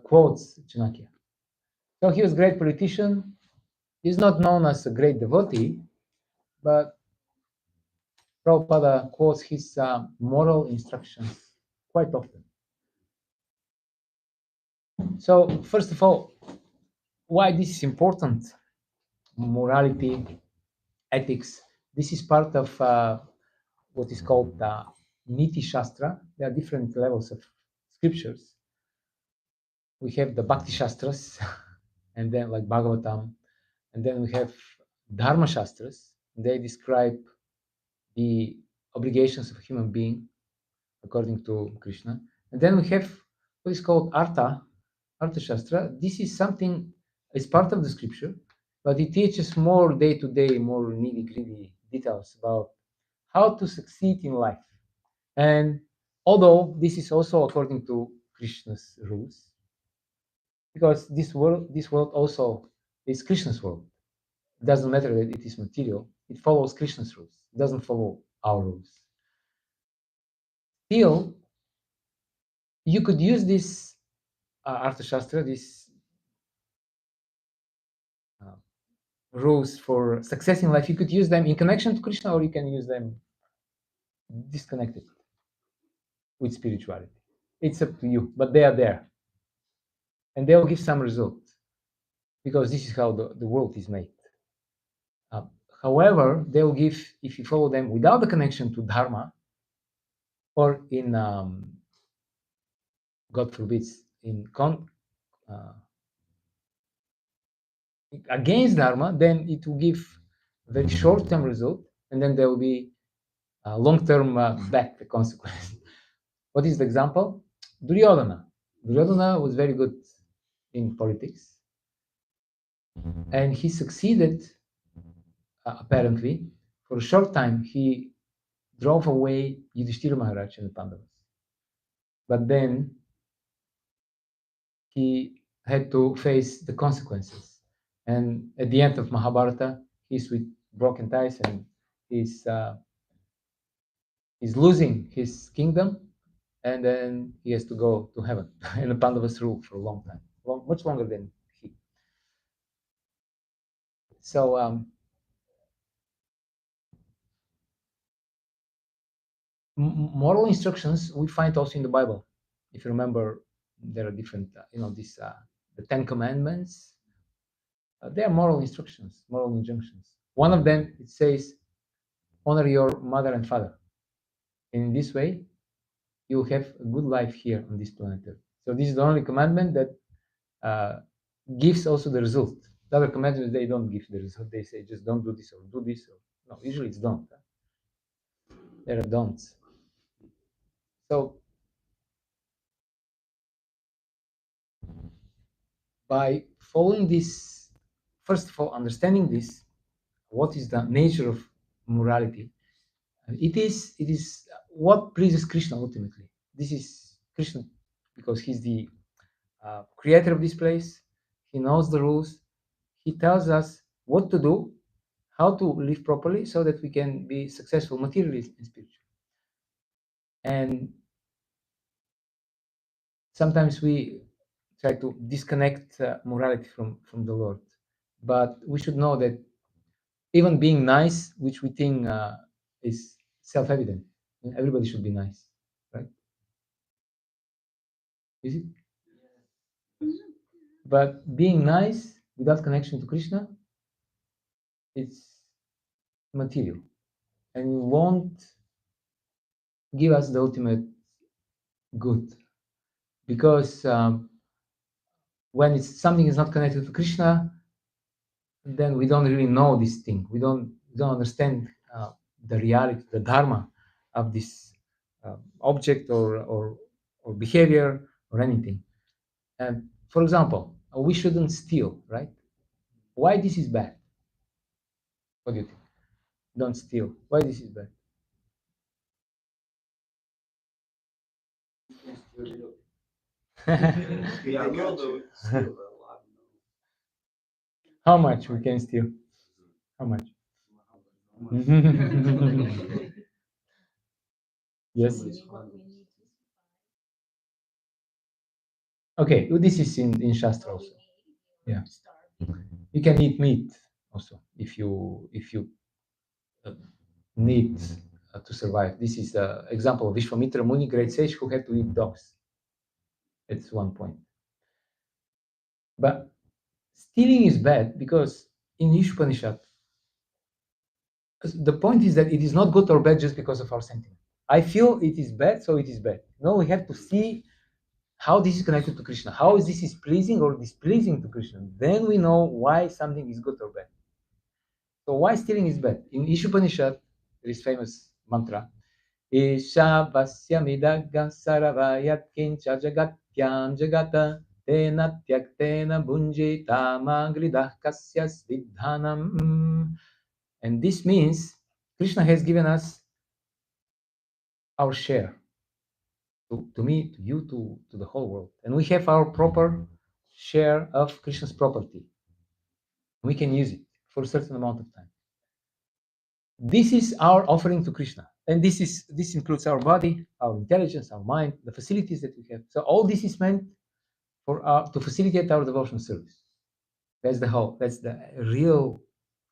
quotes Chanakya. So he was a great politician. He's not known as a great devotee, but Prabhupada quotes his moral instructions quite often. So first of all, why this is important? Morality, ethics. This is part of what is called Niti Shastra. There are different levels of scriptures. We have the Bhakti Shastras, and then like Bhagavatam, and then we have Dharma Shastras. They describe the obligations of a human being according to Krishna. And then we have what is called Artha Shastra. This is something, it's part of the scripture, but it teaches more day-to-day, more nitty-gritty details about how to succeed in life. And although this is also according to Krishna's rules, because this world also is Krishna's world. It doesn't matter that it is material, it follows Krishna's rules. It doesn't follow our rules. Still, you could use this Arthashastra, these rules for success in life. You could use them in connection to Krishna, or you can use them disconnected with spirituality. It's up to you, but they are there. And they'll give some result, because this is how the world is made. However, they'll give, if you follow them without the connection to Dharma, or in, God forbids, against Dharma, then it will give a very short-term result, and then there will be long-term back consequence. What is the example? Duryodhana. Duryodhana was very good in politics, and he succeeded, apparently. For a short time, he drove away Yudhishthira Maharaj and the Pandavas. But then he had to face the consequences. And at the end of Mahabharata, he's with broken ties, and he's losing his kingdom, and then he has to go to heaven. And the Pandavas rule for a long time, much longer than he. So moral instructions we find also in the Bible. If you remember, there are different, the 10 Commandments. They are moral instructions, moral injunctions. One of them, it says, honor your mother and father. And in this way, you have a good life here on this planet Earth. So this is the only commandment that gives also the result. The other commandments, they don't give the result. They say, just don't do this or do this. No, usually it's don't. There are don'ts. So by following this, first of all, understanding this, what is the nature of morality? It is what pleases Krishna ultimately. This is Krishna, because he's the creator of this place. He knows the rules. He tells us what to do, how to live properly, so that we can be successful materially and spiritually. And sometimes we try to disconnect morality from the Lord, but we should know that even being nice, which we think is self-evident, everybody should be nice, right? Is it? But being nice without connection to Krishna, it's material, and it won't give us the ultimate good, because when something is not connected to Krishna, then we don't really know this thing. We don't understand the reality, the dharma of this object or behavior or anything. And for example, we shouldn't steal, right? Why this is bad? What do you think? Don't steal. Why this is bad? How much we can steal? How much? Yes. Okay, this is in Shastra also. Yeah, you can eat meat also if you need to survive. This is the example of Vishwamitra Muni, great sage, who had to eat dogs. It's one point. But stealing is bad because in Ishupanishad, the point is that it is not good or bad just because of our sentiment. I feel it is bad, so it is bad. No, we have to see how this is connected to Krishna. How is this is pleasing or displeasing to Krishna? Then we know why something is good or bad. So why stealing is bad? In Ishupanishad, there is famous mantra. Isha vasyamidagga saravayat kincha jagatyam jagata tena tyaktena bunjita magridah kasyas vidhanam. And this means Krishna has given us our share to me, to you, to the whole world. And we have our proper share of Krishna's property. We can use it for a certain amount of time. This is our offering to Krishna. And this includes our body, our intelligence, our mind, the facilities that we have. So all this is meant for to facilitate our devotional service. That's the real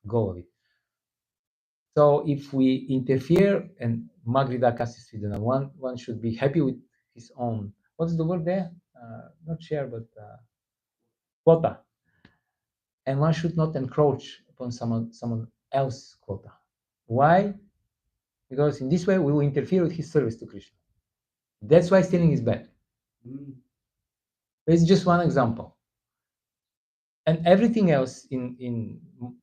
goal of it. So if we interfere and Magrida Kasisvidana, one should be happy with his own, what's the word there? Not share, but quota. And one should not encroach upon someone else's quota. Why? Because in this way we will interfere with his service to Krishna. That's why stealing is bad. It's just one example. And everything else in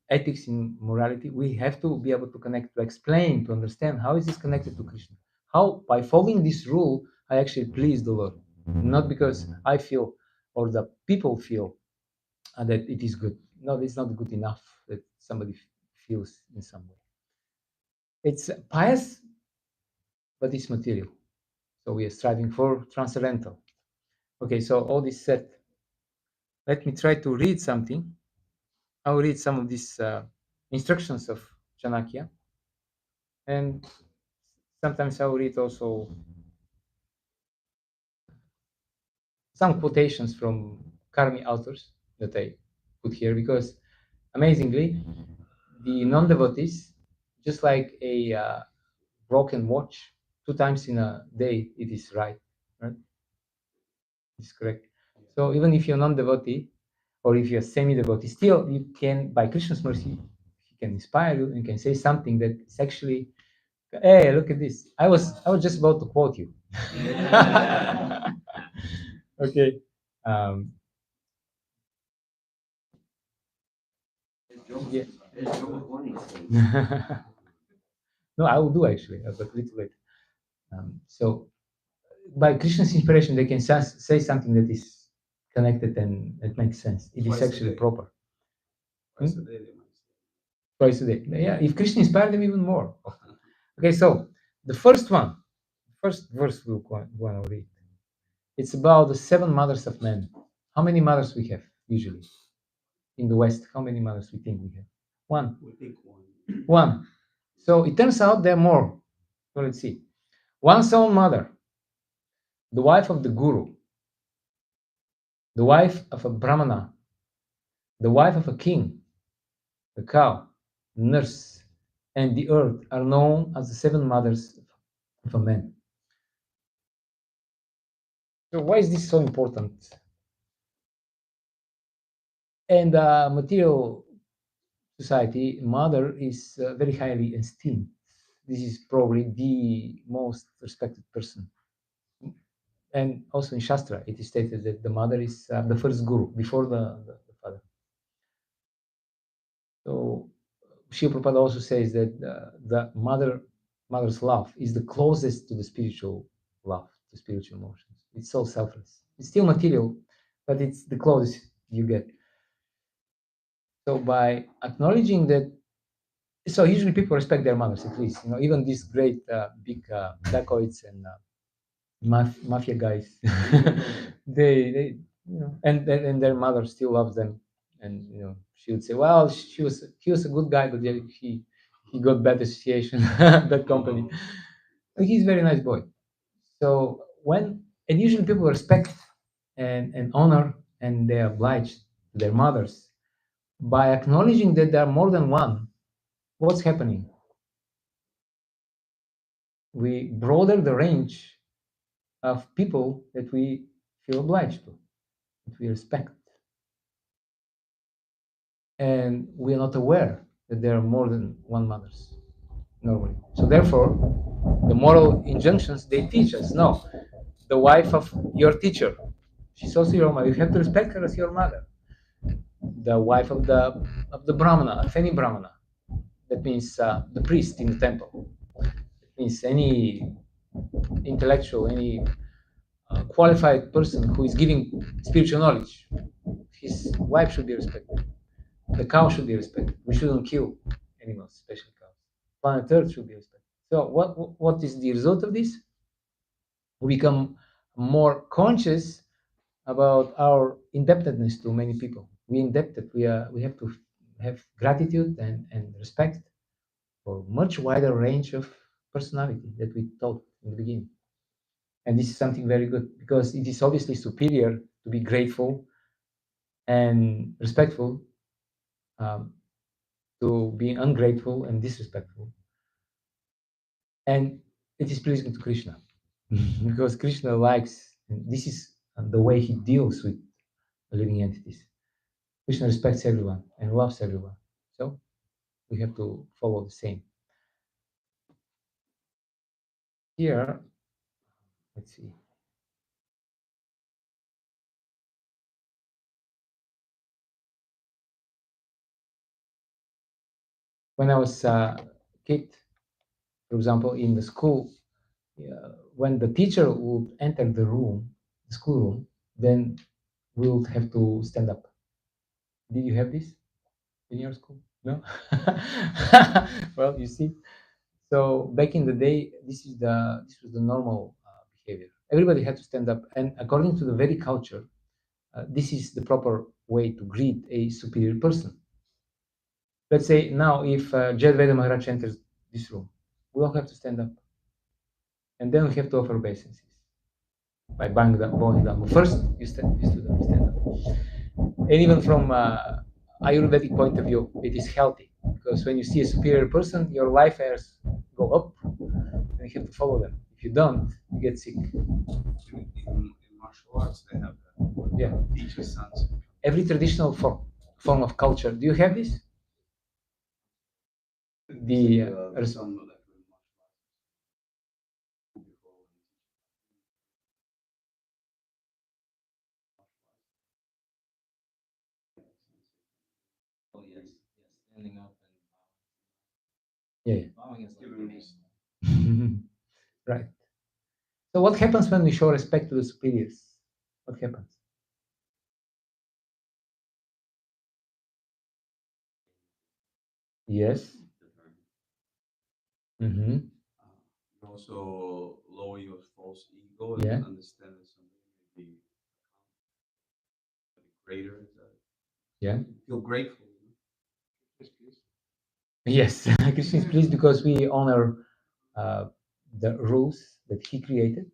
ethics, in morality, we have to be able to connect, to explain, to understand how is this connected to Krishna. How, by following this rule, I actually please the Lord. Not because I feel or the people feel that it is good. No, it's not good enough that somebody feels in some way. It's pious, but it's material. So we are striving for transcendental. Okay, so all this said, let me try to read something. I'll read some of these instructions of Chanakya, and sometimes I'll read also some quotations from Karmi authors that I put here, because amazingly, the non-devotees, just like a broken watch, 2 times in a day it is right? It's correct. So even if you're non-devotee, or if you're semi-devotee, still you can, by Krishna's mercy, he can inspire you and can say something that is actually, hey, look at this. I was just about to quote you. Okay. Yeah. No, I will do actually, but a little later. So by Krishna's inspiration, they can say something that is connected and it makes sense. It is actually proper. Twice a day. Yeah, if Krishna inspired them, even more. Okay, so the first verse we'll want to read. It's about the 7 mothers of men. How many mothers we have usually in the West? How many mothers we think we have? One. We think one. One. So it turns out there are more. So let's see. One's own mother, the wife of the guru, the wife of a brahmana, the wife of a king, the cow, the nurse, and the earth are known as the 7 mothers of a man. So why is this so important? And material society, mother is very highly esteemed. This is probably the most respected person. And also in Shastra, it is stated that the mother is the first guru before the father. So Srila Prabhupada also says that the mother's love is the closest to the spiritual love, to spiritual emotions. It's so selfless. It's still material, but it's the closest you get. So by acknowledging that, so usually people respect their mothers at least. Even these great big dacoits and mafia guys, they and their mother still loves them, and she would say, well, he was a good guy, but he got bad association, bad company. But he's a very nice boy. So and usually people respect and honor, and they are obliged to their mothers. By acknowledging that there are more than one, what's happening? We broaden the range of people that we feel obliged to, that we respect. And we are not aware that there are more than one mothers normally. So therefore, the moral injunctions they teach us. No, the wife of your teacher, she's also your mother. You have to respect her as your mother. The wife of the brahmana, of any brahmana, that means the priest in the temple. It means any intellectual, any qualified person who is giving spiritual knowledge. His wife should be respected. The cow should be respected. We shouldn't kill animals, especially cows. Planet Earth should be respected. So what is the result of this? We become more conscious about our indebtedness to many people. We indebted. We have to have gratitude and respect for much wider range of personality that we taught in the beginning. And this is something very good because it is obviously superior to be grateful and respectful um, to being ungrateful and disrespectful. And it is pleasing to Krishna because Krishna likes, and this is the way he deals with living entities. Krishna respects everyone and loves everyone. So we have to follow the same. Here, let's see. When I was a kid, for example, in the school, when the teacher would enter the room, the schoolroom, then we would have to stand up. Did you have this in your school? No. Well, you see. So back in the day, this was the normal behavior. Everybody had to stand up, and according to the Vedic culture, this is the proper way to greet a superior person. Let's say now, if Jed Veda Maharaj enters this room, we all have to stand up, and then we have to offer obeisances by bowing down. First, you stood up, stand up. And even from Ayurvedic point of view, it is healthy because when you see a superior person, your life airs go up, and you have to follow them. If you don't, you get sick. In martial arts, they have that. Yeah. Teacher sons. Every traditional form of culture. Do you have this? Some like Oh yes, standing up and yeah. bowing is like right. So what happens when we show respect to the superiors? What happens? Yes. Mm-hmm. You also lower your false ego Yeah. and understand that somebody may be greater. Yeah. Feel grateful. Yes, Krishna is pleased because we honor the rules that he created.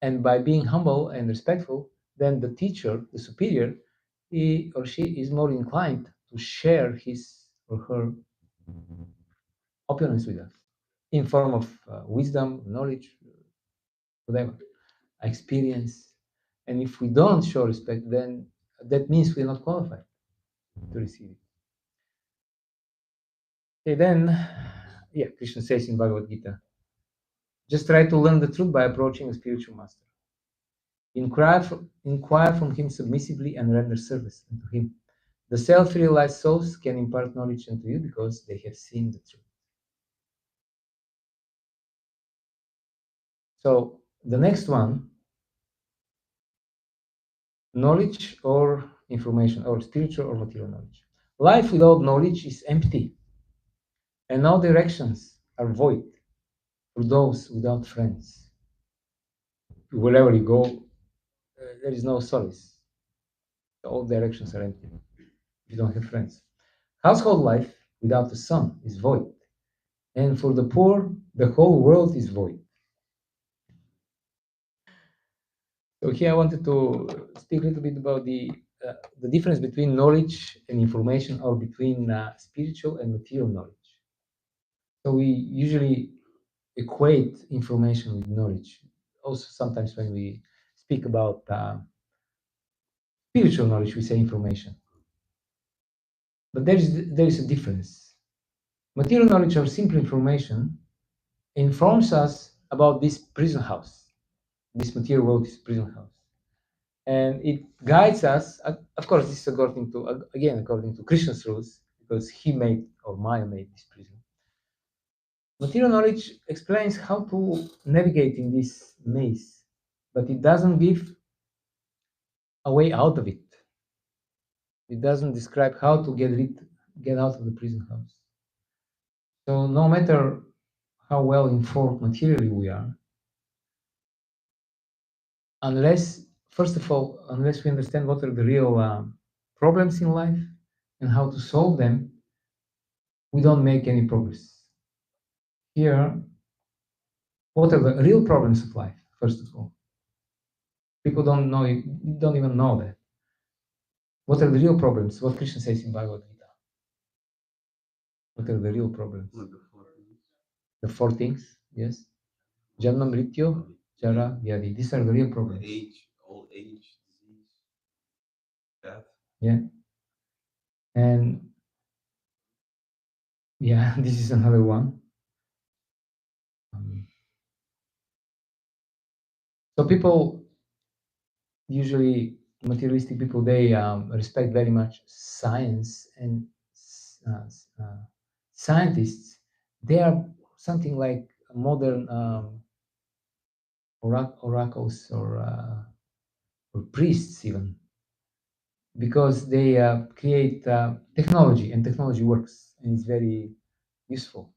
And by being humble and respectful, then the teacher, the superior, he or she is more inclined to share his or her opulence with us in form of wisdom, knowledge, whatever, experience. And if we don't show respect, then that means we're not qualified to receive it. Okay, then, yeah, Krishna says in Bhagavad Gita, just try to learn the truth by approaching a spiritual master. Inquire from him submissively and render service unto him. The self-realized souls can impart knowledge unto you because they have seen the truth. So the next one, knowledge or information, or spiritual or material knowledge. Life without knowledge is empty, and all directions are void for those without friends. Wherever you go, there is no solace. All directions are empty if you don't have friends. Household life without the sun is void, and for the poor, the whole world is void. So here I wanted to speak a little bit about the difference between knowledge and information, or between spiritual and material knowledge. So we usually equate information with knowledge. Also, sometimes when we speak about spiritual knowledge, we say information. But there is a difference. Material knowledge, or simple information, informs us about this prison house. This material world is prison house, and it guides us. Of course, this is according to, again, according to Krishna's rules, because he made, or Maya made, this prison. Material knowledge explains how to navigate in this maze, but it doesn't give a way out of it. It doesn't describe how to get out of the prison house. So no matter how well informed materially we are, first of all, unless we understand what are the real problems in life and how to solve them, we don't make any progress. Here, what are the real problems of life? First of all, people don't know it, don't even know that. What are the real problems? What Krishna says in Bhagavad Gita. What are the real problems? The four things, yes. Janma, Mrityu, Jara, Vyadi. These are the real problems. Old age, disease, death. Yeah. And yeah, this is another one. So people, usually materialistic people, they respect very much science, and scientists. They are something like modern oracles, or priests even, because they create technology, and technology works, and it's very useful.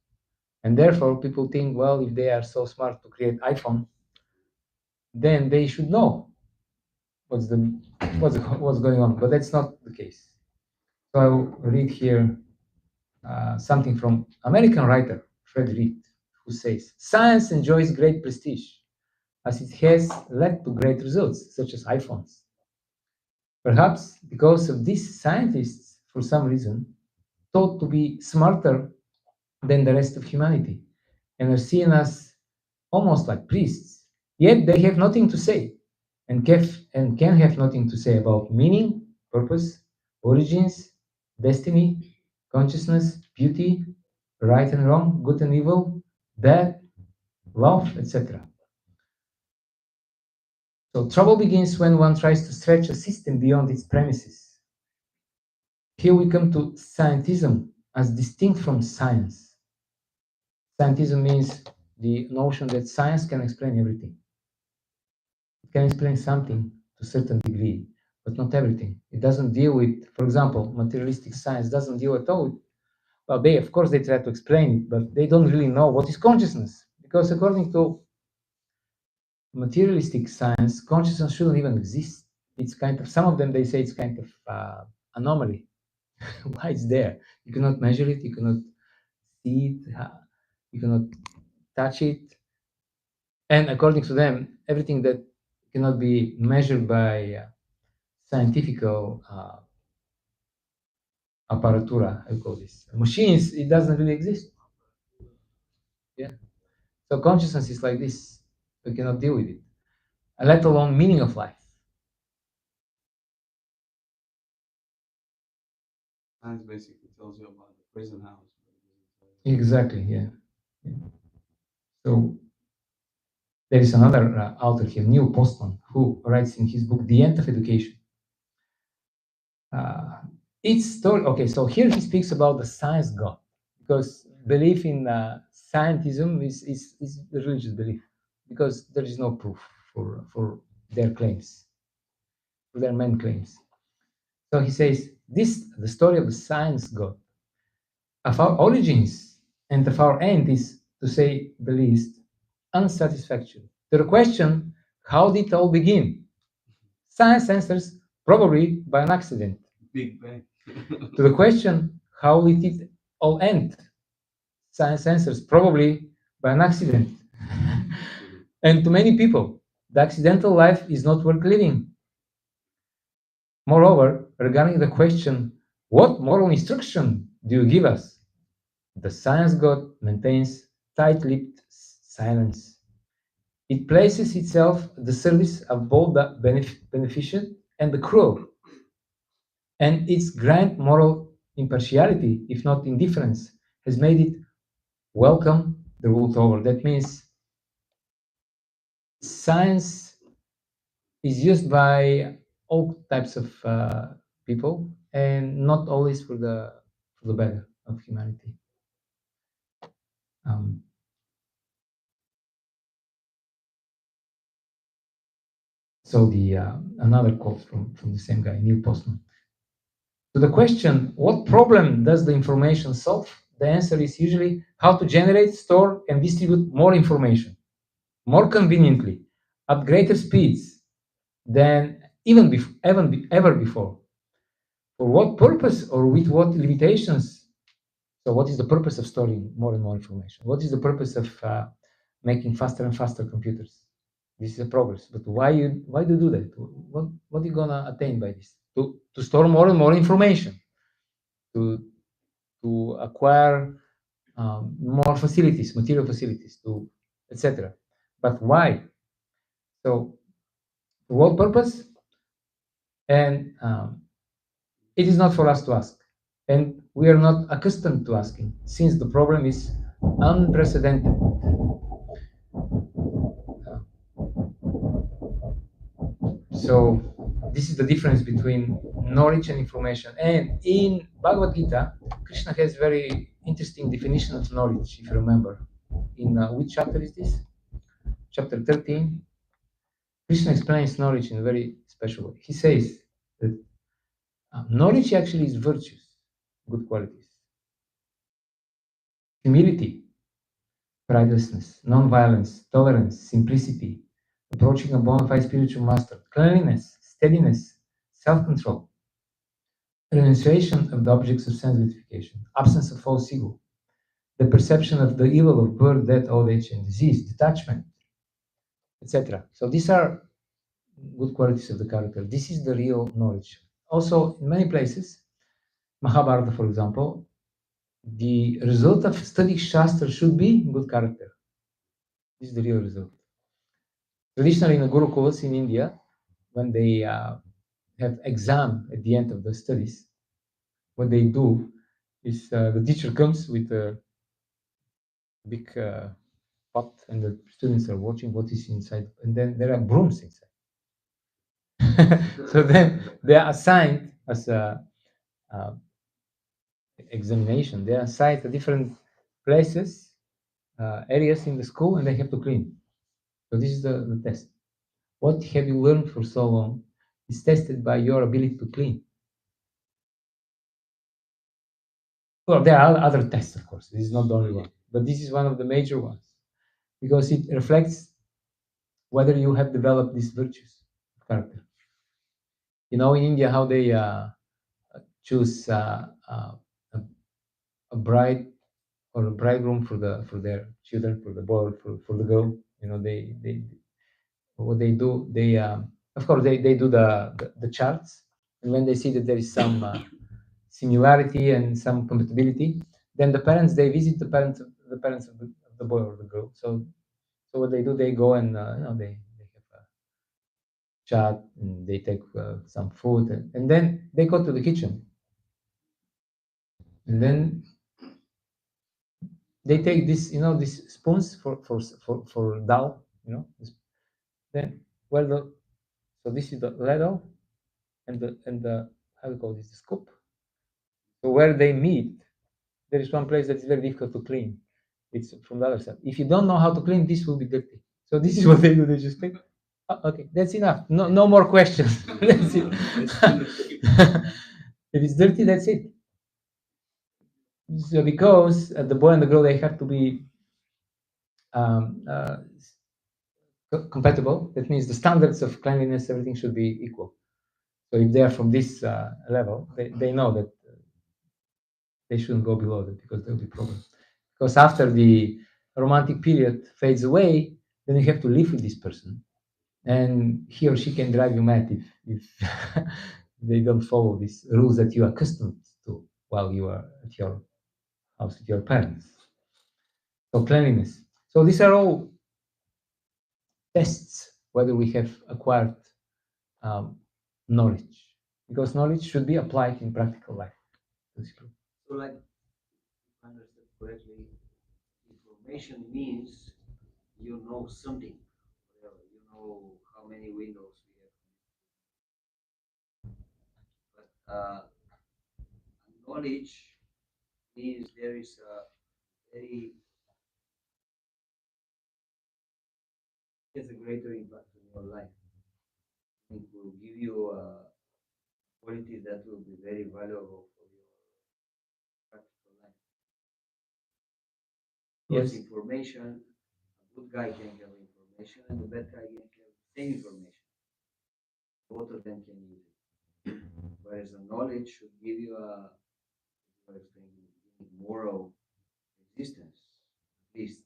And therefore, people think, well, if they are so smart to create iPhone, then they should know what's going on. But that's not the case. So I will read here something from American writer Fred Reed, who says, "Science enjoys great prestige, as it has led to great results, such as iPhones. Perhaps because of these scientists, for some reason, thought to be smarter than the rest of humanity, and are seen as almost like priests. Yet they have nothing to say, and can have nothing to say about meaning, purpose, origins, destiny, consciousness, beauty, right and wrong, good and evil, bad, love, etc. So trouble begins when one tries to stretch a system beyond its premises. Here we come to scientism as distinct from science. Scientism means the notion that science can explain everything. It can explain something to a certain degree, but not everything. It doesn't deal with, for example, materialistic science doesn't deal at all with, well, of course, they try to explain it, but they don't really know what is consciousness. Because according to materialistic science, consciousness shouldn't even exist. It's kind of, some of them, they say it's kind of anomaly. Why it's there? You cannot measure it, you cannot see it, you cannot touch it. And according to them, everything that cannot be measured by scientific apparatura, I call this machines, it doesn't really exist. Yeah. So consciousness is like this. We cannot deal with it, let alone meaning of life. Science basically tells you about the prison house. Exactly. Yeah. So there is another author here, Neil Postman, who writes in his book "The End of Education." It's story. Okay, so here he speaks about the science God, because belief in scientism is the religious belief, because there is no proof for their claims, for their main claims. So he says, this, the story of the science God, of our origins and of our end, is, to say the least, unsatisfactory. To the question, how did it all begin? Science answers, probably by an accident. Big Bang. To the question, how did it all end? Science answers, probably by an accident. And to many people, the accidental life is not worth living. Moreover, regarding the question, what moral instruction do you give us? The science god maintains tight-lipped silence. It places itself at the service of both the beneficent and the cruel. And its grand moral impartiality, if not indifference, has made it welcome the ruled over. That means science is used by all types of people and not always for the better of humanity. So the another quote from the same guy, Neil Postman. To the question, what problem does the information solve? The answer is usually how to generate, store, and distribute more information, more conveniently, at greater speeds than ever before. For what purpose or with what limitations? So what is the purpose of storing more and more information? What is the purpose of making faster and faster computers? This is a progress, but why do you do that? What are you gonna attain by this? To store more and more information, to acquire more facilities, material facilities, to etc. But why? So for what purpose? And it is not for us to ask, and we are not accustomed to asking, since the problem is unprecedented. So this is the difference between knowledge and information. And in Bhagavad Gita, Krishna has very interesting definition of knowledge, if you remember. In which chapter is this? Chapter 13. Krishna explains knowledge in a very special way. He says that knowledge actually is virtues, good qualities. Humility, pridelessness, non-violence, tolerance, simplicity, approaching a bona fide spiritual master, cleanliness, steadiness, self-control, renunciation of the objects of sense gratification, absence of false ego, the perception of the evil of birth, death, old age, and disease, detachment, etc. So these are good qualities of the character. This is the real knowledge. Also, in many places, Mahabharata, for example, the result of studying Shastra should be good character. This is the real result. Traditionally, in the Gurukulas in India, when they have exam at the end of the studies, what they do is the teacher comes with a big pot, and the students are watching what is inside, and then there are brooms inside. So then they are assigned as a examination. They are assigned to different places, areas in the school, and they have to clean. So this is the test. What have you learned for so long is tested by your ability to clean. Well, there are other tests, of course. This is not the only one, but this is one of the major ones because it reflects whether you have developed these virtues of character. You know, in India, how they choose a bride or a bridegroom for their children, for the boy, for the girl. You know, they what they do, they of course they do the charts, and when they see that there is some similarity and some compatibility, then the parents, they visit the parents of the boy or the girl. So what they do, they go and they have a chat, and they take some food, and then they go to the kitchen, and then they take this, these spoons for dal, then so this is the ladle, and the how do you call this, the scoop. So where they meet, there is one place that is very difficult to clean. It's from the other side. If you don't know how to clean, this will be dirty. So this is what they do. They just clean. Oh, okay, that's enough. No more questions. That's it. If it's dirty, that's it. So because the boy and the girl, they have to be compatible. That means the standards of cleanliness, everything should be equal. So if they are from this level, they know that they shouldn't go below that, because there will be problems. Because after the romantic period fades away, then you have to live with this person, and he or she can drive you mad if they don't follow these rules that you are accustomed to while you are at your house with your parents. So cleanliness. So these are all tests whether we have acquired knowledge, because knowledge should be applied in practical life. Basically. So, like, if I understood correctly, information means you know something, whatever. You know how many windows we have. But knowledge means there is a very, has a greater impact on your life. It will give you qualities that will be very valuable for your practical life. Because Yes. information, a good guy can have information, and the bad guy can have the same information. Both of them can use it. Whereas the knowledge should give you a moral existence, at least,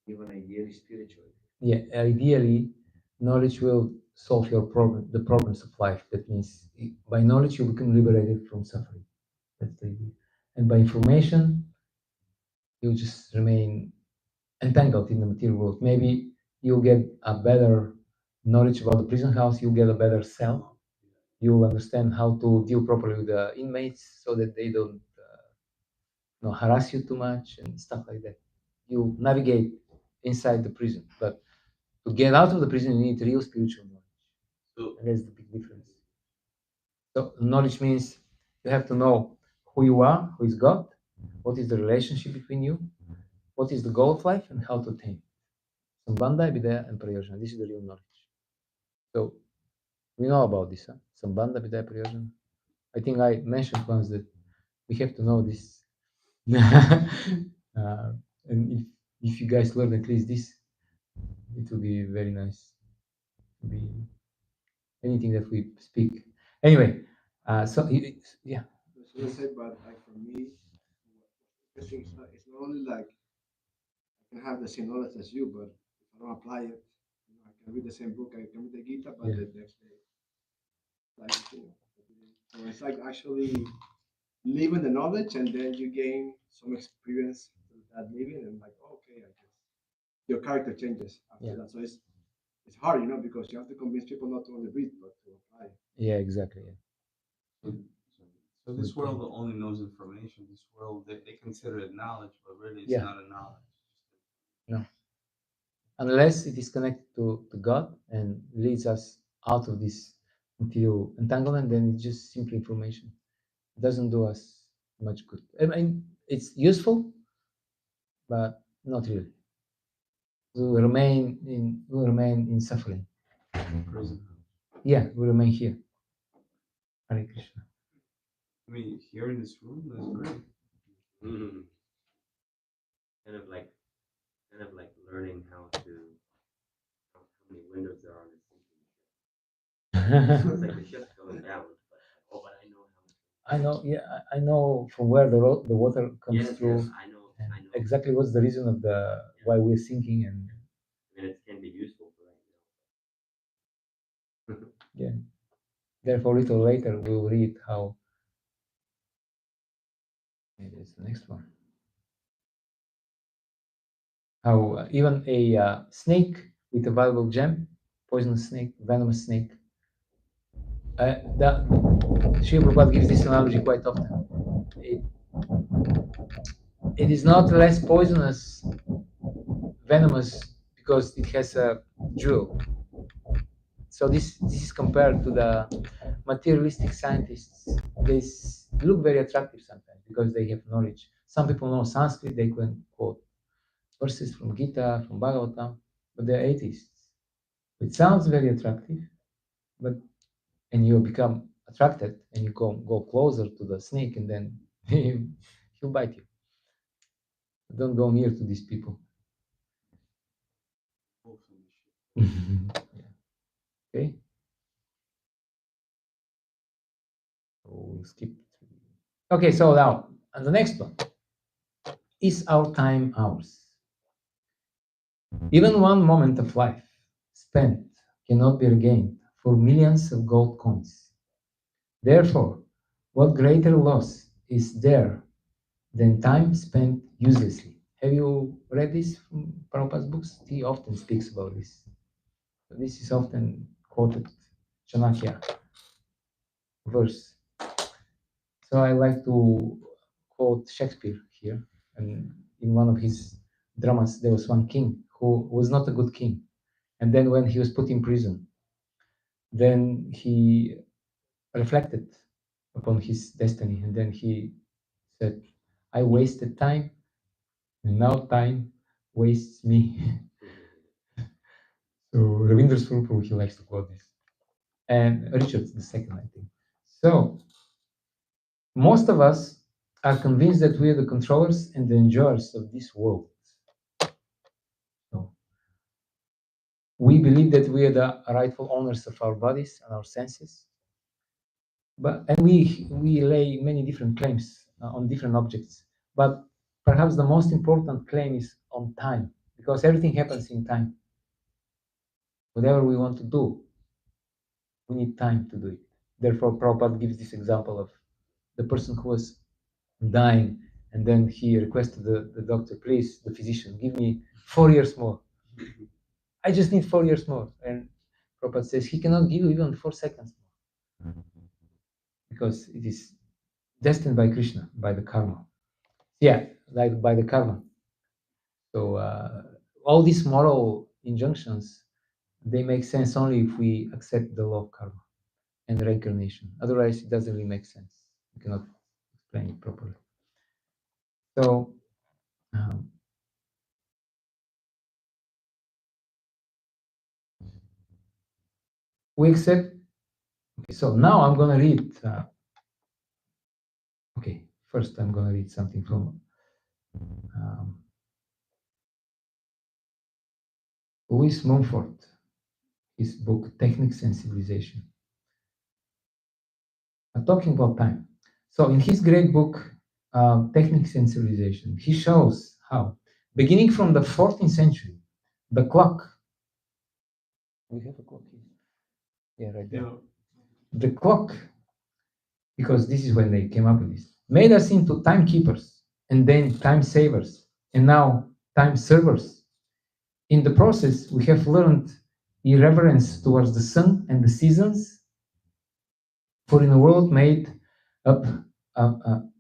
even ideally spiritual. Yeah, ideally, knowledge will solve your problem, the problems of life. That means by knowledge you become liberated from suffering. That's the idea. And by information, you just remain entangled in the material world. Maybe you'll get a better knowledge about the prison house. You'll get a better cell. You'll understand how to deal properly with the inmates so that they don't harass you too much and stuff like that. You navigate inside the prison, but to get out of the prison, you need real spiritual knowledge. So And that's the big difference. So knowledge means you have to know who you are, who is God, what is the relationship between you, what is the goal of life, and how to attain. Sambandha, Abhidaya, and Prayojana. This is the real knowledge. So we know about this, huh? Sambandha, Abhidaya, Prayojana. I think I mentioned once that we have to know this. And if you guys learn at least this, it will be very nice. To be anything that we speak. Anyway, yeah. So I said, but like for me, I think it's not only like I can have the same knowledge as you, but if I don't apply it, I can read the same book, I can read the Gita, but Yeah. the next day, like so it's like actually living the knowledge, and then you gain some experience through that living, and like okay, I guess your character changes after Yeah. that. So it's hard, because you have to convince people not to only read but to apply. Yeah, exactly. Yeah. so this world only knows information. This world, they consider it knowledge, but really it's Yeah. not a knowledge. No. Unless it is connected to God and leads us out of this material entanglement, then it's just simply information. It doesn't do us much good. I mean, it's useful, but not really. We'll remain in suffering. Prison. Yeah, we remain here. Hare Krishna. I mean, here in this room, that's great. Mm-hmm. Kind of like learning how many windows there are on the sinking ship. It's like the ship's going down, but I know how. I know, yeah, I know from where the water comes Yes, through. yes, I know. Exactly what's the reason of why we're sinking, and I mean, it can be useful for right now. yeah. Therefore, a little later we'll read how. Maybe it's the next one. How even a snake with a valuable gem, poisonous snake, venomous snake. Srila Prabhupada gives this analogy quite often. It is not less poisonous, venomous, because it has a jewel. So this is compared to the materialistic scientists. They look very attractive sometimes because they have knowledge. Some people know Sanskrit, they can quote verses from Gita, from Bhagavatam, but they're atheists. It sounds very attractive, and you become attracted and you go closer to the snake, and then he'll bite you. Don't go near to these people. Yeah. Okay. So we'll skip. Okay, so now, and the next one is our time ours. Even one moment of life spent cannot be regained for millions of gold coins. Therefore, what greater loss is there than time spent uselessly? Have you read this from Prabhupada's books? He often speaks about this. This is often quoted Chanakya verse. So I like to quote Shakespeare here. And in one of his dramas, there was one king who was not a good king. And then when he was put in prison, then he reflected upon his destiny. And then he said, I wasted time, and now time wastes me. So Ravindra Swarupu, he likes to quote this. And Richard II, I think. So most of us are convinced that we are the controllers and the enjoyers of this world. So we believe that we are the rightful owners of our bodies and our senses. And we lay many different claims on different objects. But perhaps the most important claim is on time, because everything happens in time. Whatever we want to do, we need time to do it. Therefore, Prabhupada gives this example of the person who was dying, and then he requested the doctor, please, the physician, give me 4 years more. I just need 4 years more. And Prabhupada says he cannot give you even 4 seconds more, because it is destined by Krishna, by the karma. Yeah, like by the karma. So all these moral injunctions, they make sense only if we accept the law of karma and reincarnation. Otherwise, it doesn't really make sense. We cannot explain it properly. So we accept. Okay, so now I'm going to read. Okay, first I'm going to read something from Louis Mumford, his book Techniques and Civilization. Talking about time. So in his great book, Techniques and Civilization, he shows how, beginning from the 14th century, the clock. We have a clock here. Yeah, right there. Yeah. The clock, because this is when they came up with this, made us into timekeepers, and then time savers, and now time servers. In the process, we have learned irreverence towards the sun and the seasons, for in a world made up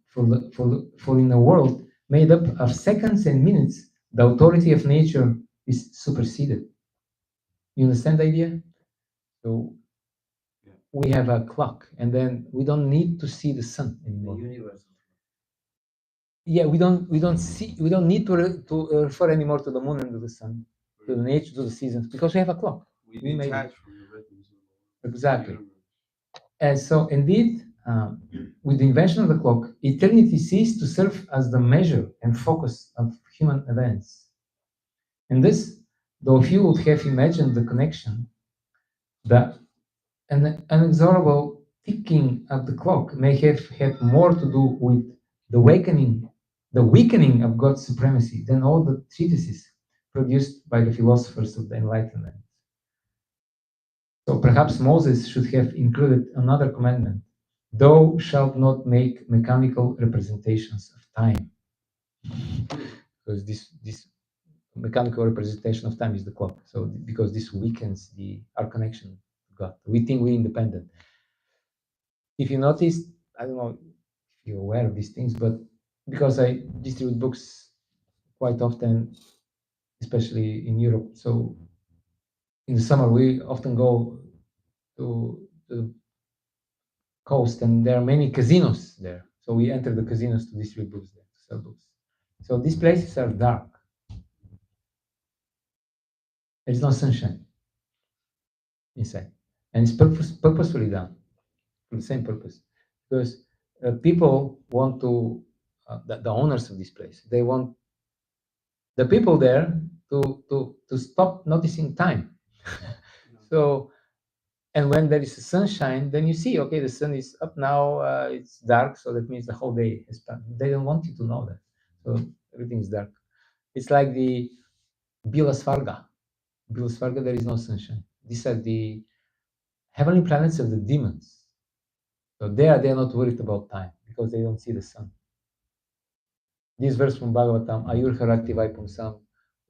for in a world made up of seconds and minutes, the authority of nature is superseded. You understand the idea? So we have a clock, and then we don't need to see the sun anymore. The universal. Yeah, we don't need to refer anymore to the moon and to the sun, to the nature, to the seasons, because we have a clock. We made detach from the rhythms of the Exactly. universe. And so indeed, with the invention of the clock, eternity ceased to serve as the measure and focus of human events. And this, though few would have imagined the connection, the inexorable ticking of the clock may have had more to do with the weakening of God's supremacy than all the treatises produced by the philosophers of the Enlightenment. So perhaps Moses should have included another commandment: thou shalt not make mechanical representations of time. Because this mechanical representation of time is the clock. So because this weakens our connection to God. We think we're independent. If you notice, I don't know if you're aware of these things, but because I distribute books quite often, especially in Europe, so in the summer we often go to the coast, and there are many casinos there. So we enter the casinos to distribute books there, to sell books. So these places are dark. There's no sunshine inside, and it's purposefully done for the same purpose, because people want to, the owners of this place, they want the people there to stop noticing time. So, and when there is a sunshine, then you see, okay, the sun is up now, it's dark, so that means the whole day has passed. They don't want you to know that. So everything is dark. It's like the Bila Svarga. below Svarga there is no sunshine. These are the heavenly planets of the demons. So they are not worried about time because they don't see the sun. This verse from Bhagavatam, Ayur Harati Vaipumsam,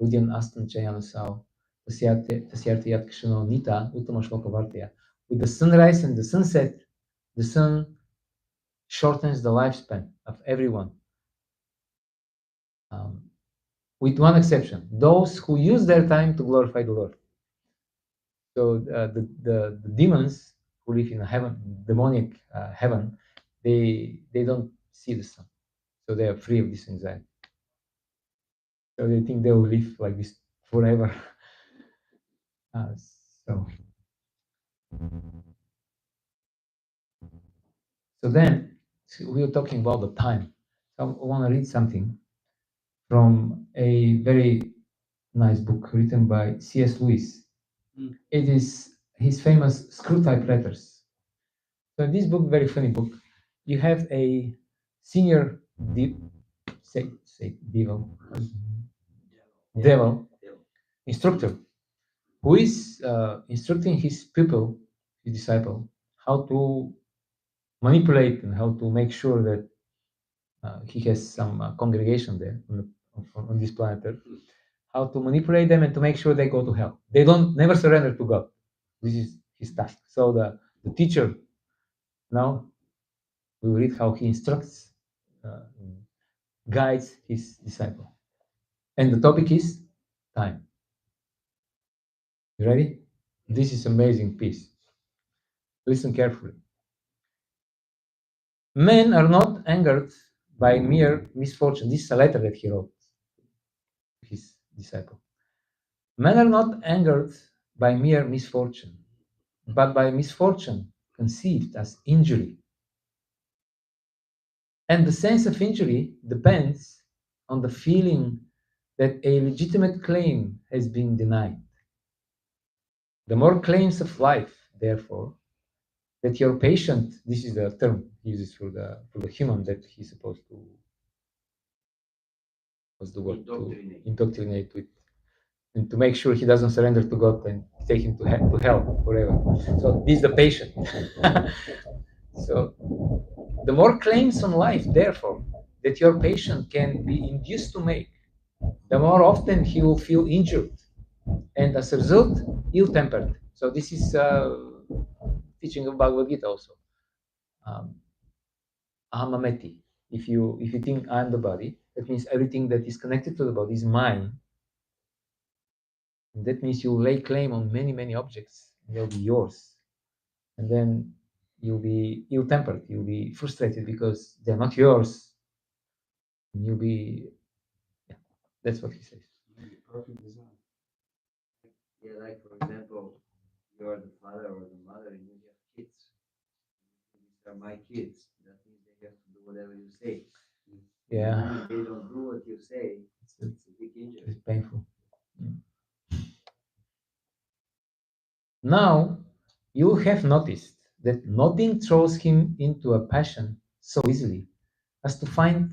Udyan Astan Chayanasau, Tasyarti Yat Kshano Nita, Uttama Shloka Vartya. With the sunrise and the sunset, the sun shortens the lifespan of everyone. With one exception, those who use their time to glorify the Lord. So the demons who live in a heaven, demonic heaven, they don't see the sun, so they are free of this anxiety. So they think they will live like this forever. So then we were talking about the time. So I want to read something from a very nice book written by C.S. Lewis. It is his famous Screw Type Letters. So in this book, very funny book, you have a senior devil instructor who is instructing his pupil, his disciple, how to manipulate and how to make sure that he has some congregation there on this planet Earth, how to manipulate them and to make sure they go to hell. They don't never surrender to God. This is his task. So the teacher now we will read how he instructs, guides his disciple. And the topic is time. You ready? This is amazing piece. Listen carefully. Men are not angered by mere misfortune. This is a letter that he wrote to his disciple. Men are not angered by mere misfortune, but by misfortune conceived as injury. And the sense of injury depends on the feeling that a legitimate claim has been denied. The more claims of life, therefore, that your patient, this is the term he uses for the human that he's supposed to, what's the word, Indoctrinate. to indoctrinate with, and to make sure he doesn't surrender to God and take him to hell forever. So this is the patient. So the more claims on life, therefore, that your patient can be induced to make, the more often he will feel injured and as a result, ill-tempered. So this is teaching of Bhagavad Gita also. Ahamameti. If you think I'm the body, that means everything that is connected to the body is mine. And that means you lay claim on many objects. They'll be yours. And then you'll be ill-tempered. You'll be frustrated because they're not yours. And you'll be, yeah, that's what he says. Perfect design. Yeah, like for example, you're the father or the mother and you have kids. These are my kids. That means they have to do whatever you say. Yeah. If they don't do what you say, it's a big injury. It's painful. Now, you have noticed that nothing throws him into a passion so easily as to find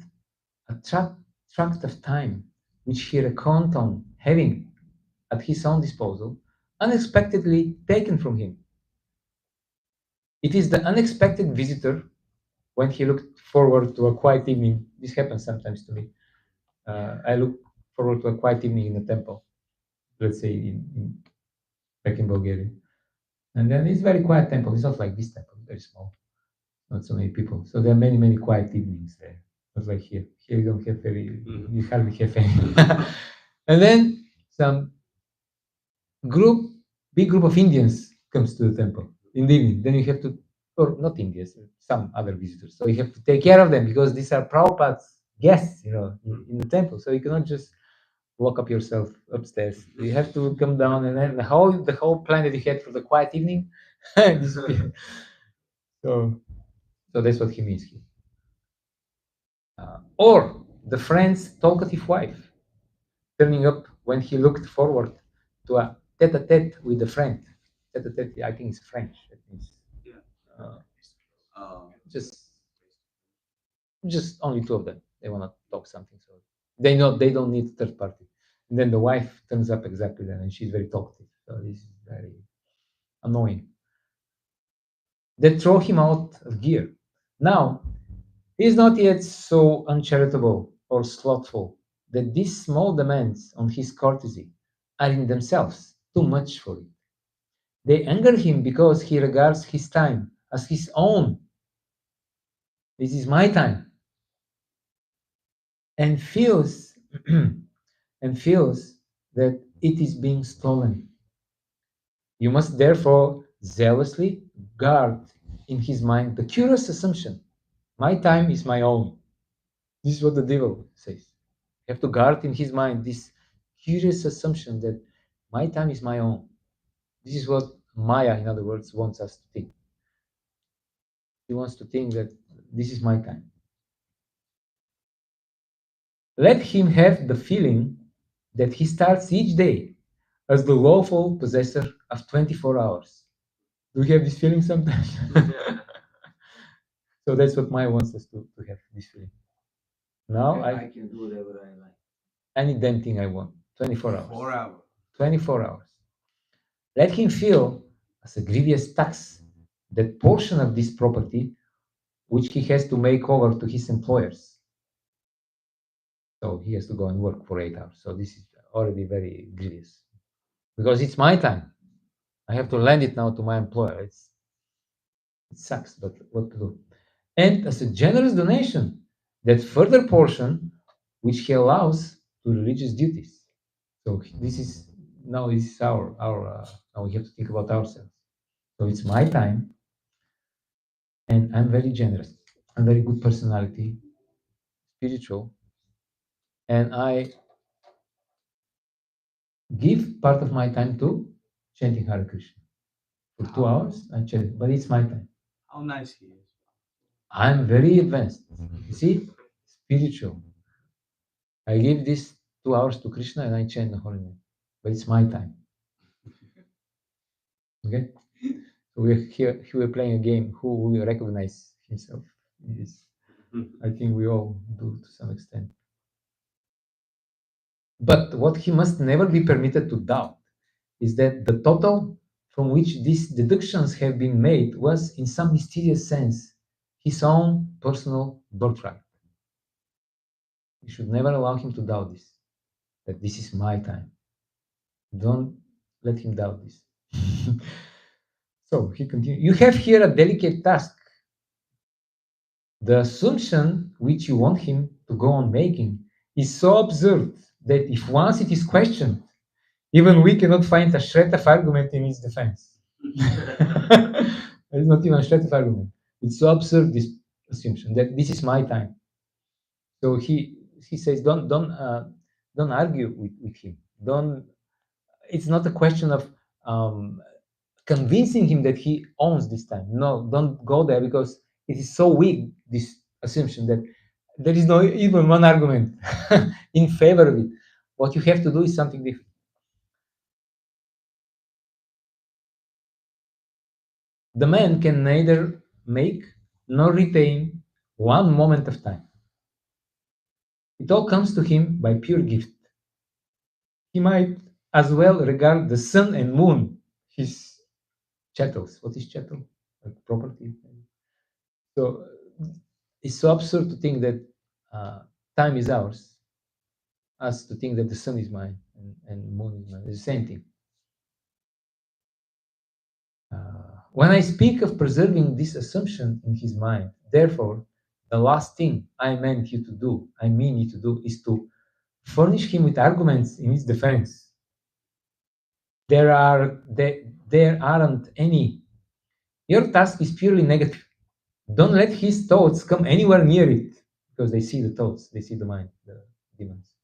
a tract of time which he reckoned on having at his own disposal, unexpectedly taken from him. It is the unexpected visitor when he looked forward to a quiet evening. This happens sometimes to me. I look forward to a quiet evening in a temple, let's say back in Bulgaria. And then it's very quiet temple. It's not like this temple, very small, not so many people. So there are many quiet evenings there. Not like here. Here you don't have you hardly have any. And then some big group of Indians comes to the temple in the evening. Then you have to, or not Indians, some other visitors. So you have to take care of them because these are Prabhupada's guests, in the temple. So you cannot just lock up yourself upstairs. You have to come down, and then the whole plan that you had for the quiet evening disappear. So that's what he means here. Or the friend's talkative wife turning up when he looked forward to a tete-a-tete with a friend. Tete-a-tete, I think it's French. That means just only two of them. They want to talk something, so they don't need third party. And then the wife turns up exactly then, and she's very talkative. So this is very annoying. They throw him out of gear. Now, he is not yet so uncharitable or slothful that these small demands on his courtesy are in themselves too much for it. They anger him because he regards his time as his own. This is my time. And feels and feels that it is being stolen. You must therefore zealously guard in his mind the curious assumption, my time is my own. This is what the devil says. You have to guard in his mind this curious assumption that my time is my own. This is what Maya, in other words, wants us to think. He wants to think that this is my time. Let him have the feeling that he starts each day as the lawful possessor of 24 hours. Do you have this feeling sometimes? So that's what Maya wants us to have, this feeling. Now I can do whatever I like. any damn thing I want, 24 hours. 4 hours. 24 hours. Let him feel as a grievous tax that portion of this property which he has to make over to his employers. So he has to go and work for 8 hours. So this is already very grievous because it's my time. I have to lend it now to my employer. It sucks, but what to do? And as a generous donation, that further portion which he allows to religious duties. So this is now our now we have to think about ourselves. So it's my time, and I'm very generous. I'm very good personality, spiritual, and I give part of my time to chanting Hare Krishna. For 2 hours, I chant, but it's my time. How nice he is. I'm very advanced. You see, spiritual. I give this 2 hours to Krishna and I chant the holy name, but it's my time. Okay, so we're here playing a game. Who will recognize himself in this? I think we all do to some extent. But what he must never be permitted to doubt is that the total from which these deductions have been made was, in some mysterious sense, his own personal birthright. You should never allow him to doubt this, that this is my time. Don't let him doubt this. So he continues, you have here a delicate task. The assumption which you want him to go on making is so absurd that if once it is questioned, even we cannot find a shred of argument in its defense. There is not even a shred of argument. It's so absurd, this assumption that this is my time. So he says, don't argue with him. Don't. It's not a question of convincing him that he owns this time. No, don't go there because it is so weak, this assumption that there is no even one argument in favor of it. What you have to do is something different. The man can neither make nor retain one moment of time. It all comes to him by pure gift. He might as well regard the sun and moon, his chattels. What is chattel? Like property. So it's so absurd to think that time is ours, as to think that the sun is mine and moon is mine. It's the same thing. When I speak of preserving this assumption in his mind, therefore, the last thing I mean you to do, is to furnish him with arguments in his defense. There aren't any. Your task is purely negative. Don't let his thoughts come anywhere near it, because they see the thoughts, they see the mind, the demons.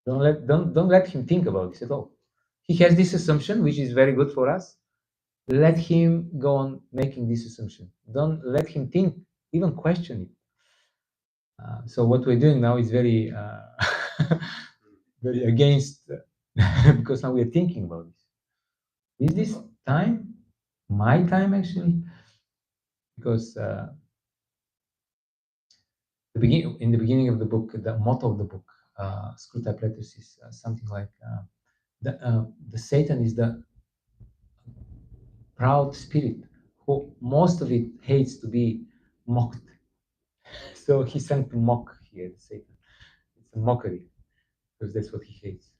Don't let him think about this at all. He has this assumption, which is very good for us. Let him go on making this assumption. Don't let him think, even question it. So what we're doing now is very, very against, because now we're thinking about this. Is this time my time actually? Because in the beginning of the book, the motto of the book screw type letters is something like the Satan is the proud spirit who most of it hates to be mocked. So he sent to mock here, Satan. It's a mockery because that's what he hates.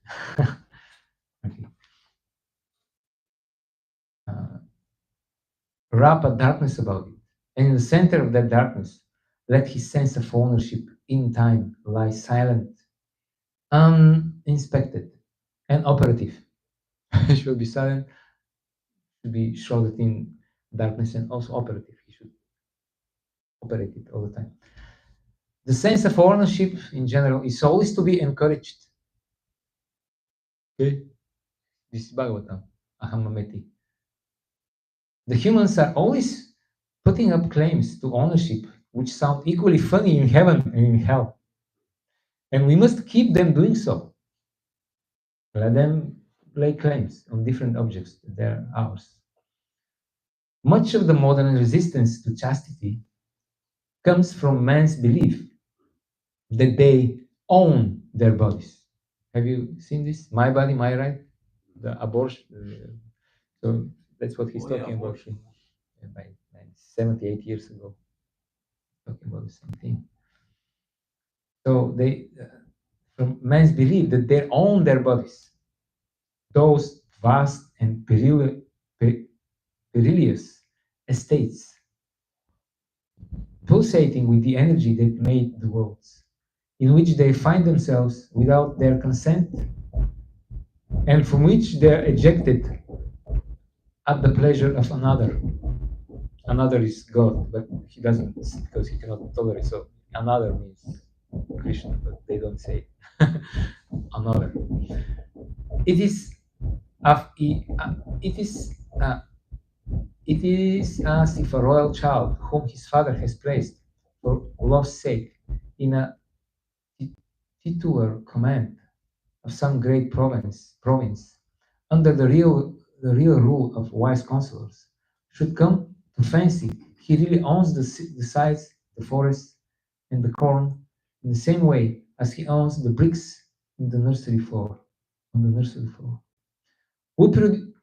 Okay. Wrap a darkness about it, and in the center of that darkness, let his sense of ownership in time lie silent, uninspected, and operative. He should be silent, should be shrouded in darkness, and also operative. He should operate it all the time. The sense of ownership in general is always to be encouraged. Okay? This is Bhagavatam, Ahamameti. The humans are always putting up claims to ownership, which sound equally funny in heaven and in hell. And we must keep them doing so. Let them lay claims on different objects that they're ours. Much of the modern resistance to chastity comes from man's belief that they own their bodies. Have you seen this? My body, my right? The abortion. So that's what he's talking about here. By 78 years ago, talking about the same thing. So they, from man's belief that they own their bodies, those vast and perilous estates, pulsating with the energy that made the worlds, in which they find themselves without their consent, and from which they are ejected at the pleasure of another. Another is God, but he doesn't, because he cannot tolerate. So another means Krishna, but they don't say another. It is as if a royal child whom his father has placed for love's sake in a titular command of some great province under the real rule of wise counselors should come to fancy he really owns the sides, the forests, and the corn in the same way as he owns the bricks in the nursery floor. On the nursery floor,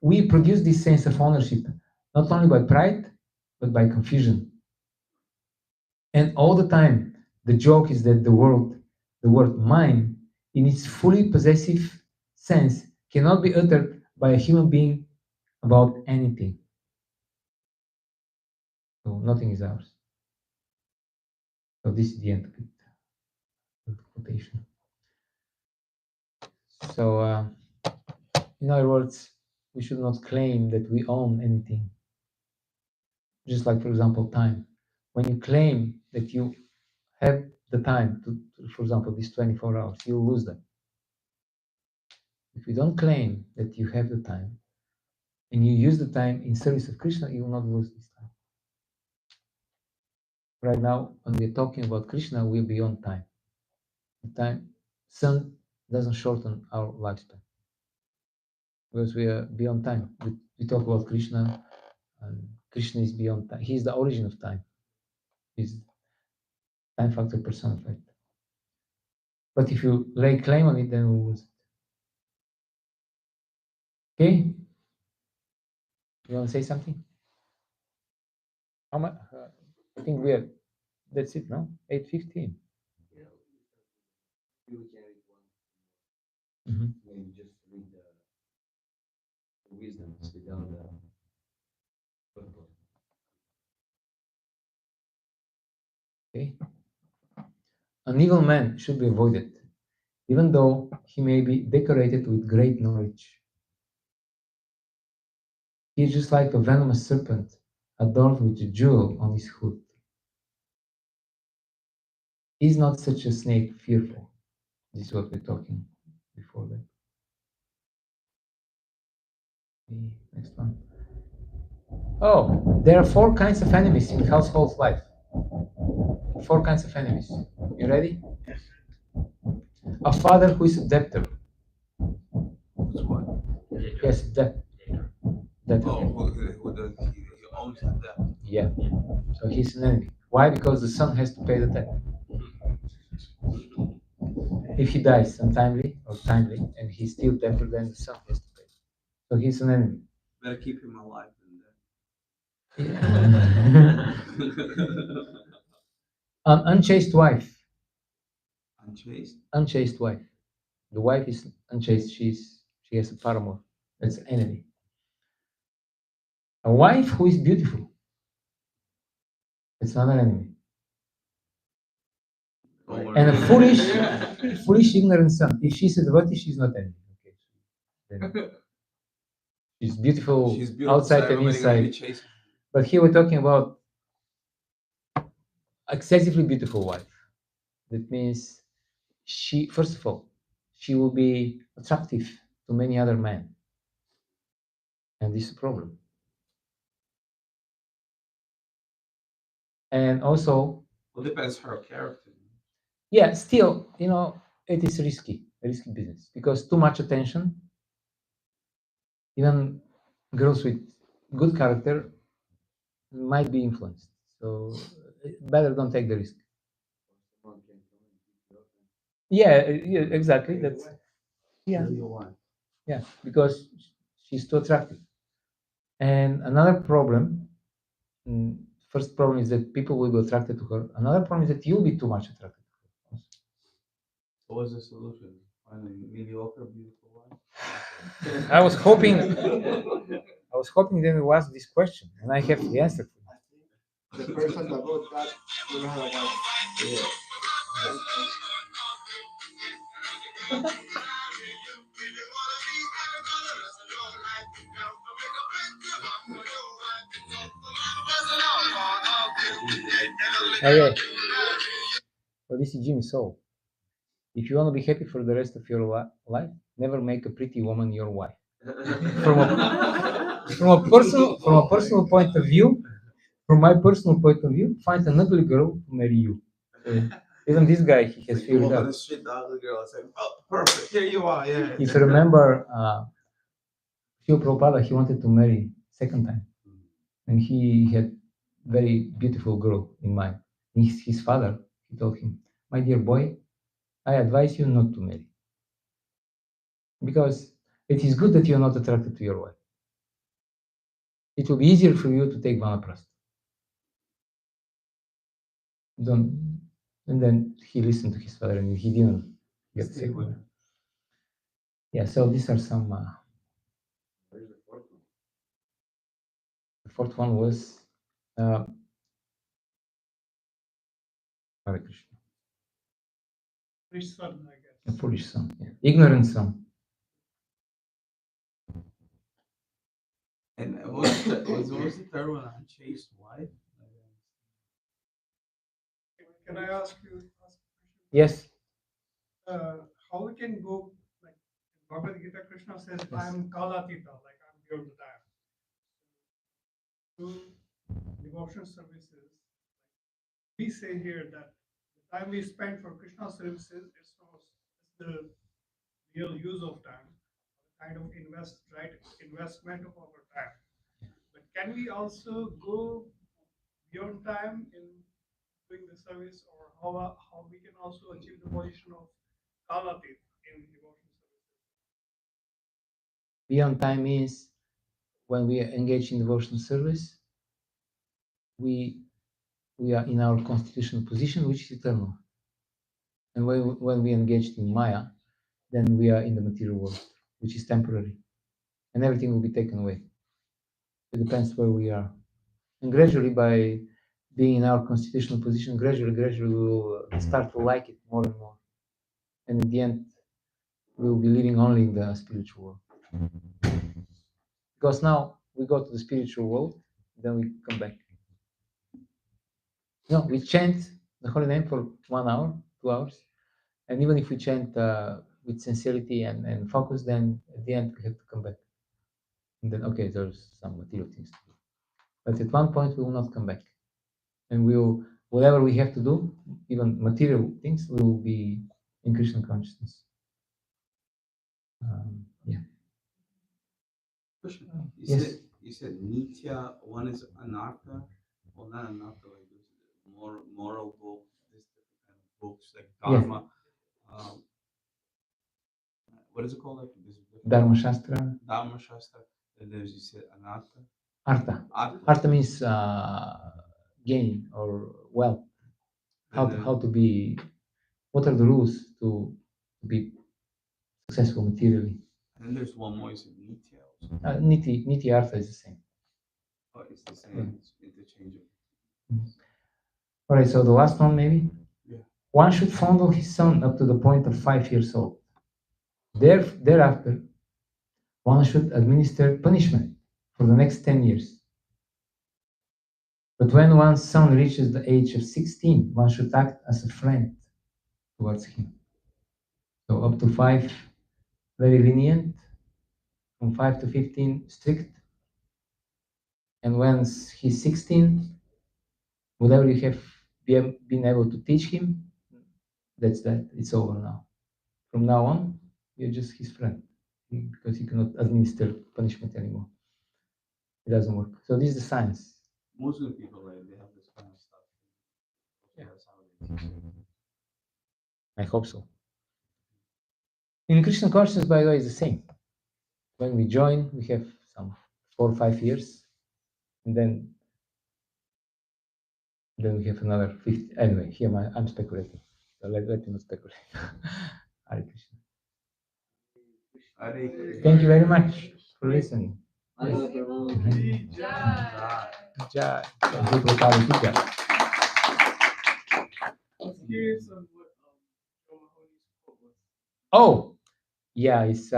we produce this sense of ownership not only by pride but by confusion. And all the time, the joke is that the word mine, in its fully possessive sense, cannot be uttered by a human being about anything. So nothing is ours. So this is the end of it. The quotation. So, in other words, we should not claim that we own anything. Just like, for example, time. When you claim that you have the time to, for example, these 24 hours, you lose them. If you don't claim that you have the time and you use the time in service of Krishna, you will not lose this time. Right now, when we're talking about Krishna, we're beyond time. The sun doesn't shorten our lifespan because we are beyond time. We talk about Krishna, and Krishna is beyond time. He is the origin of time. He's time factor personified. But if you lay claim on it, then we lose it. Okay? You want to say something? How much? I think we are. That's it, no? 8:15. You know, we can read one. Mm-hmm. Maybe just read the wisdoms without the football. Okay. An evil man should be avoided, even though he may be decorated with great knowledge. He is just like a venomous serpent adorned with a jewel on his hood. Is not such a snake fearful? This is what we're talking before that. Okay, next one. Oh, there are 4 kinds of enemies in household life. 4 kinds of enemies. You ready? Yes. A father who is a debtor. What's what? Yes, debtor. Oh, he owns the debt. Yeah. So he's an enemy. Why? Because the son has to pay the debt. If he dies untimely or timely, and he's still temple, then the son has to pay. So he's an enemy. Better keep him alive than An unchaste wife. unchaste. Unchaste wife. The wife is unchaste. She has a paramour. That's an enemy. A wife who is beautiful. It's another enemy. And a foolish, ignorant son. If she's a devotee, she's not enemy. Okay. Then she's beautiful, She's beautiful outside and everybody gonna be inside. chasing. But here we're talking about excessively beautiful wife. That means she, first of all, she will be attractive to many other men. And this is a problem. And also, Well, depends her character. yeah, still, it is a risky business, because too much attention, even girls with good character might be influenced. So better don't take the risk. Yeah, exactly. That's yeah, yeah, because she's too attractive. And another problem, first problem is that people will be attracted to her. Another problem is that you'll be too much attracted to her. What was the solution? Find a mediocre, beautiful one. I was hoping then you ask this question, and I have the answer for you. The person that wrote that never had a wife. Yeah. Okay. So this is Jimmy Soul. If you want to be happy for the rest of your life, never make a pretty woman your wife. From a personal point of view, from my personal point of view, find an ugly girl to marry you. Even this guy, he has figured Walk on out. the street, the ugly girl, say, "Oh, perfect, here you are." Yeah. If you remember, Srila Prabhupada, he wanted to marry second time, and he had very beautiful girl in mind. His father, he told him, "My dear boy, I advise you not to marry, because it is good that you are not attracted to your wife. It will be easier for you to take vanaprastha." Don't. And then he listened to his father, and he didn't get Stay second with one. Yeah. So these are some. Where's the fourth one? The fourth one was Hare Krishna. Rich son, I guess. A foolish son, yeah. Ignorant son. And what was the third one? Unchaste wife. Can I ask you a question? Yes. How we can go, like Bhagavad Gita, Krishna says, Yes. I am Kalatita, like I'm beyond the time. Through devotion services, we say here that the time we spend for Krishna services is the real use of time, kind of investment of our time. But can we also go beyond time in doing the service, or how we can also achieve the position of Kalatit in devotion services? Beyond time means when we engage in devotional service, we are in our constitutional position, which is eternal. And when we engage in Maya, then we are in the material world, which is temporary, and everything will be taken away. It depends where we are, and gradually, by being in our constitutional position, gradually we will start to like it more and more, and in the end, we will be living only in the spiritual world. Because now we go to the spiritual world, then we come back. No, we chant the holy name for 1 hour, 2 hours, and even if we chant with sincerity and focus, then at the end we have to come back. And then, okay, there's some material things to do, but at one point we will not come back, and whatever we have to do, even material things, we will be in Krishna consciousness. Yeah. Krishna, Yes. you said Nitya, one is Anartha, well, not Anartha, like there's moral books, this different kind of books, like Yes. Dharma. what is it called? Like this Dharma Shastra, Dharma Shastra. And there's, you said, Anatta. Artha. Artha. Artha means gain or wealth. And How to be, what are the rules to be successful materially? And then there's one more, you said Nitya also. Niti Artha is the same. Oh, it's the same, it's interchangeable. All right, so the last one maybe? Yeah. One should fondle his son up to the point of 5 years old. Thereafter, one should administer punishment for the next 10 years. But when one's son reaches the age of 16, one should act as a friend towards him. So up to 5, very lenient. From 5 to 15, strict. And once he's 16, whatever you have been able to teach him, that's that. It's over now. From now on, you're just his friend because he cannot administer punishment anymore. It doesn't work. So this is the science. Muslim people, like, they have this kind of stuff. Yeah. That's how they teach it. I hope so. In Christian courses, by the way, it's the same. When we join, we have some 4 or 5 years, and then we have another 50. Anyway, here I'm speculating. So let me not speculate. Hare Krishna. Hare Krishna. Thank you very much for listening. Hello, Prabhu. Jai. Jai Prabhupada ki jai. I was curious on what Joe Mahoney's quote was. Oh, yeah, it's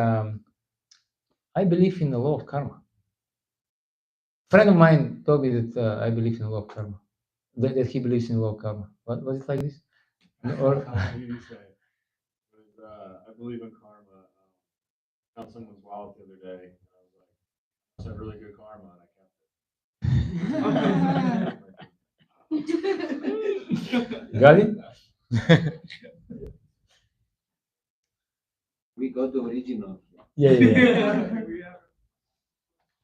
I believe in the law of karma. A friend of mine told me that I believe in the law of karma. That he believes in the law of karma. What was it like this? Or How did you say? It was, I believe in karma. Found someone's wallet the other day. And I was like, "That's a really good karma," and I kept it. got it? We go to original. Yeah. We have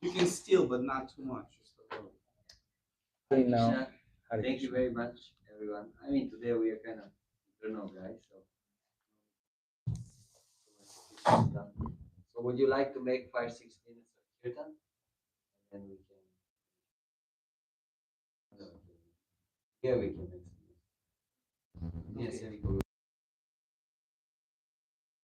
You can steal, but not too much. Just a little. Okay, now, Krishna, Hare thank you Krishna. very much, everyone. I mean, today we are kind of internal guys, so. So would you like to make 5-6 minutes of kirtan? And then we can. Here we can make some. Yes, very good.